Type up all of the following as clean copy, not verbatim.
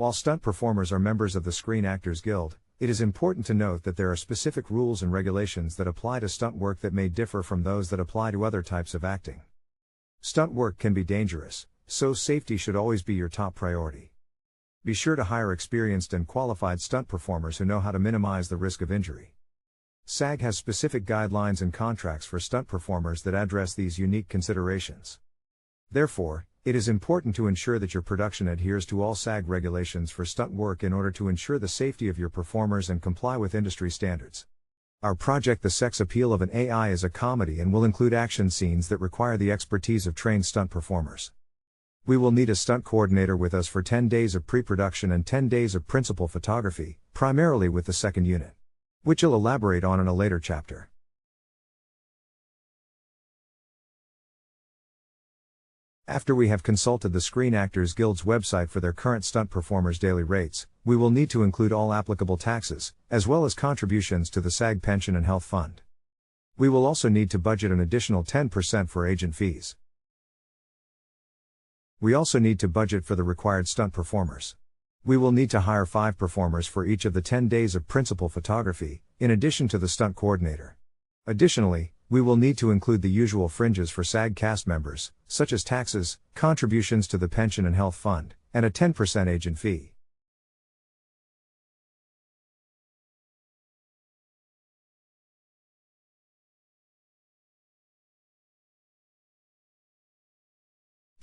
While stunt performers are members of the Screen Actors Guild, it is important to note that there are specific rules and regulations that apply to stunt work that may differ from those that apply to other types of acting. Stunt work can be dangerous, so safety should always be your top priority. Be sure to hire experienced and qualified stunt performers who know how to minimize the risk of injury. SAG has specific guidelines and contracts for stunt performers that address these unique considerations. Therefore, it is important to ensure that your production adheres to all SAG regulations for stunt work in order to ensure the safety of your performers and comply with industry standards. Our project The Sex Appeal of an AI is a comedy and will include action scenes that require the expertise of trained stunt performers. We will need a stunt coordinator with us for 10 days of pre-production and 10 days of principal photography, primarily with the second unit, which I'll elaborate on in a later chapter. After we have consulted the Screen Actors Guild's website for their current stunt performers' daily rates, we will need to include all applicable taxes, as well as contributions to the SAG Pension and Health Fund. We will also need to budget an additional 10% for agent fees. We also need to budget for the required stunt performers. We will need to hire 5 performers for each of the 10 days of principal photography, in addition to the stunt coordinator. Additionally, we will need to include the usual fringes for SAG cast members, such as taxes, contributions to the Pension and Health Fund, and a 10% agent fee.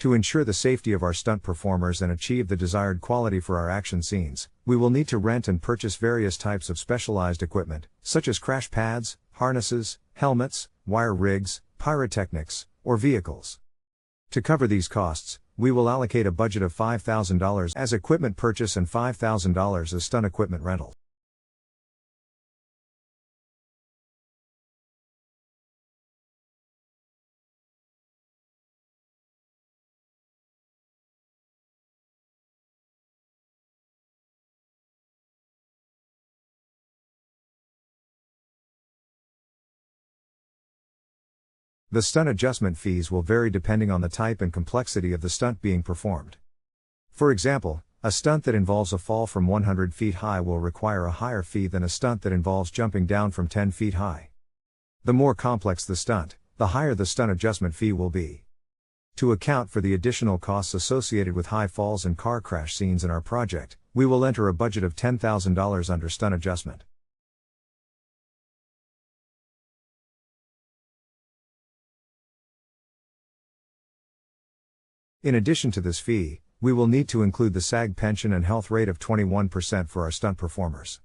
To ensure the safety of our stunt performers and achieve the desired quality for our action scenes, we will need to rent and purchase various types of specialized equipment, such as crash pads, harnesses, helmets, wire rigs, pyrotechnics, or vehicles. To cover these costs, we will allocate a budget of $5,000 as equipment purchase and $5,000 as stunt equipment rental. The stunt adjustment fees will vary depending on the type and complexity of the stunt being performed. For example, a stunt that involves a fall from 100 feet high will require a higher fee than a stunt that involves jumping down from 10 feet high. The more complex the stunt, the higher the stunt adjustment fee will be. To account for the additional costs associated with high falls and car crash scenes in our project, we will enter a budget of $10,000 under stunt adjustment. In addition to this fee, we will need to include the SAG pension and health rate of 21% for our stunt performers.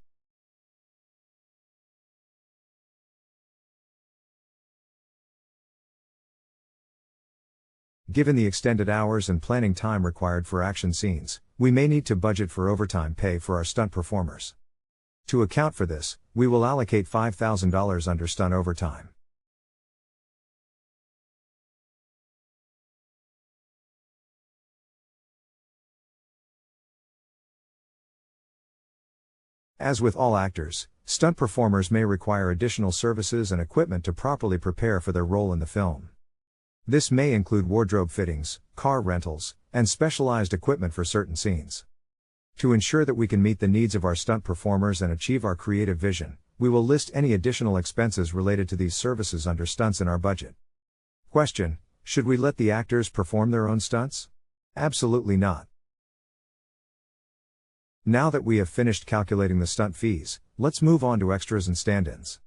Given the extended hours and planning time required for action scenes, we may need to budget for overtime pay for our stunt performers. To account for this, we will allocate $5,000 under stunt overtime. As with all actors, stunt performers may require additional services and equipment to properly prepare for their role in the film. This may include wardrobe fittings, car rentals, and specialized equipment for certain scenes. To ensure that we can meet the needs of our stunt performers and achieve our creative vision, we will list any additional expenses related to these services under stunts in our budget. Question: should we let the actors perform their own stunts? Absolutely not. Now that we have finished calculating the stunt fees, let's move on to extras and stand-ins.